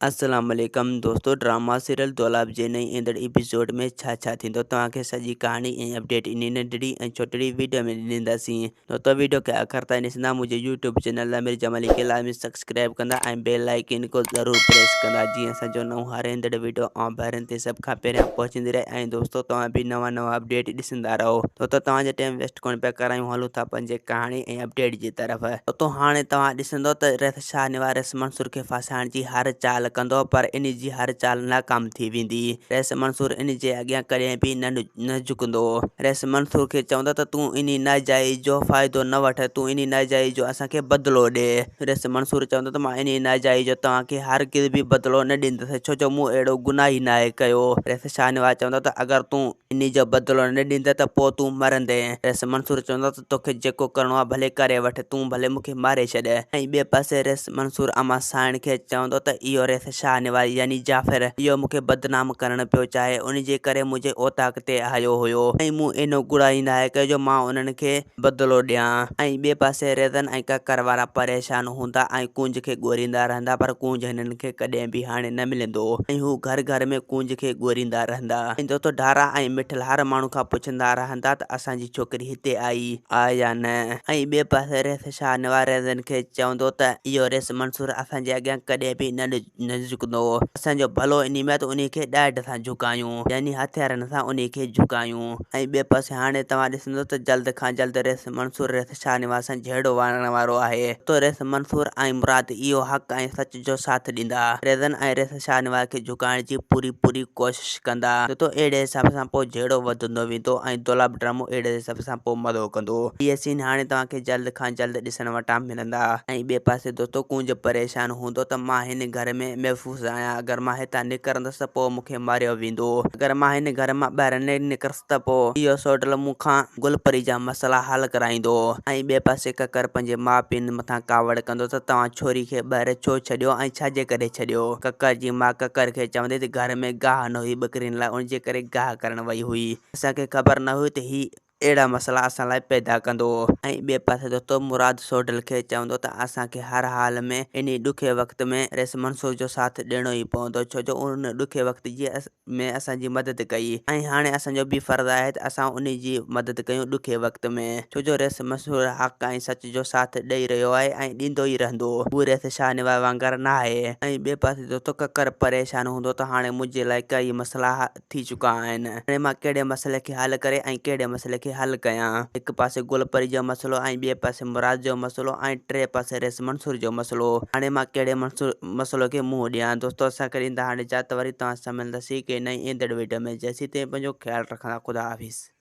अस्सलाम वालेकुम दोस्तों। ड्रामा सीरियल दोलाब जे नई ईंदड़ एपिसोड में छा थींदो तव्हांखे सॼी कहानी ऐं अपडेट इन नंढड़ी ऐं छोटड़ी वीडियो में ॾींदासीं। दोस्तों वीडियो खे आख़िर ताईं ॾिसंदा, मुंहिंजे यूट्यूब चैनल आमिर जमाली खे लाज़मी सब्सक्राइब कंदा ऐं बेल आइकन को ज़रूरु प्रेस कंदा, जीअं असांजो नओं हर ईंदड़ वीडियो ऐं ॿाहिरनि ते सभ खां पहिरियां पहुचंदी रहे। ऐं दोस्तों तव्हां बि नवां अपडेट ॾिसंदा रहो। दोस्तों तव्हांजो टाइम वेस्ट कोन पिया करायूं, हलूं था पंहिंजे कहाणी ऐं अपडेट जी तरफ़। दोस्तों हाणे तव्हां ॾिसंदो त रिथ शाहनवाज़ रेस मंसूर खे फासाइण जी हर चाल कंदो, पर इन जी हर चाल नाकाम थी वेंदी। रेस मंसूर इन जे अॻियां कॾहिं बि न झुकंदो। रेस मंसूर खे चवंदो त तूं इन नाजाइज़ जो फ़ाइदो न वठ, तूं इन नाजाइज़ जो असांखे बदिलो ॾे। रेस मंसूर चवंदो त मां इन नाजाइज़ जो तव्हांखे हरगिज़ बि बदिलो न ॾींदुसि, छो जो मूं अहिड़ो गुनाह ई नाहे कयो। रेस शाहनवाज़ चवंदो त अगरि तूं इन जो बदिलो न ॾींदे त पोइ तूं मरंदे। रेस मंसूर चवंदो त तोखे जेको करिणो आहे भले करे वठ, तूं भले मूंखे मारे छॾ। ऐं ॿिए पासे रेस मंसूर अमा साइण खे चवंदो त इहो रेस शाहनवाज़ यानी जाफ़िर इहो मूंखे बदनाम करणु पियो चाहे, उन जे करे मुंहिंजे ओताक ते आयो हुयो ऐं मूं एनो गुनाह ई नाहे कयो जो मां उन्हनि खे बदिलो ॾियां। ऐं ॿिए पासे रेज़न ऐं ककर वारा परेशान हूंदा ऐं कूंज खे ॻोल्हींदा रहंदा, पर कूंज हिननि खे कॾहिं बि हाणे न मिलंदो ऐं हू घर घर में कूंज खे ॻोल्हींदा रहंदा। ऐं दोस्तों ढारा ऐं मिठल हर माण्हू खां पुछंदा रहंदा त असांजी छोकिरी हिते आई या न। ऐं ॿिए पासे रेस शाहनवाज़ रेज़न खे चवंदो त इहो रेस मंसूर असांजे अॻियां कॾहिं बि न झुकंदो, असांजो भलो इन में त उन खे ॾाढ सां झुकायूं, यानी हथियारनि सां उन खे झुकायूं। ऐं ॿिए पासे हाणे तव्हां ॾिसंदो त जल्द खां जल्द रेस मंसूर रेस शाहनवाज़ सां जहिड़ो वञण वारो आहे। तो रेस मंसूर ऐं मुराद इहो हक़ ऐं सच जो साथ ॾींदा, रेज़न ऐं रेस शाहनवाज़ खे झुकाइण जी पूरी कोशिश कंदा। तो अहिड़े हिसाब सां पोइ जहिड़ो वधंदो वेंदो ऐं दोलाब ड्रामो अहिड़े हिसाब सां पोइ मज़ो कंदो। इहे सीन हाणे तव्हांखे जल्द खां जल्द ॾिसण वटां मिलंदा। ऐं ॿिए पासे दोस्तों कूंज परेशान हूंदो त मां हिन घर में महफ़ूज़ आहियां, अगरि मां हितां निकिरंदुसि त पोइ मूंखे मारियो वेंदो, अगरि मां हिन घर मां ॿाहिरि न निकिरसि त पोइ इहो सोडल मूंखां गुलपरी जा मसइला हल कराईंदो। ऐं ॿिए पासे ककर पंहिंजे माउ पीउ मथां कावड़ कंदो त तव्हां छोरी खे ॿाहिरि छो छॾियो ऐं छाजे करे छॾियो। ककर जी माउ ककर खे चवंदी त घर में गाह न हुई ॿकरियुनि लाइ, उन जे करे गाह करण वई हुई, असांखे ख़बर न हुई त ही अहिड़ा मसइला असां लाइ पैदा कंदो। ऐं ॿिए पासे दोस्तों मुराद सोडल खे चवंदो त असांखे हर हाल में इन ॾुखे वक़्त में रेस मंसूर जो साथ ॾियणो ई पवंदो, छो जो उन ॾुखे वक़्त जी में असांजी मदद कई ऐं हाणे असांजो बि फ़र्ज़ु आहे त असां उन जी मदद कयूं ॾुखे वक़्त में, छो जो रेस मंसूर हक़ ऐं सच जो साथ ॾेई रहियो आहे ऐं ॾींदो ई रहंदो, उहो रेस शाहनवाज़ वांगुरु न आहे। ऐं ॿिए पासे दोस्तों ककर परेशान हूंदो त हाणे मुंहिंजे लाइ कई मसइला थी चुका आहिनि, हाणे मां कहिड़े मसइले खे हल करे ऐं कहिड़े मसइले खे हल कयां। हिकु पासे गुलपरी जो मसइलो ऐं ॿिए पासे मुराद जो मसइलो ऐं टे पासे रेस मंसूर जो मसइलो, हाणे मां कहिड़े मसइलो खे मुंहुं ॾियां। दोस्तों असांखे ॾींदा हाणे इजाज़त, वरी तव्हां सां मिलंदासीं के नई ईंदड़ वीडियो में। जेसीं ताईं पंहिंजो ख़्यालु रखंदा। ख़ुदा हाफ़िज़।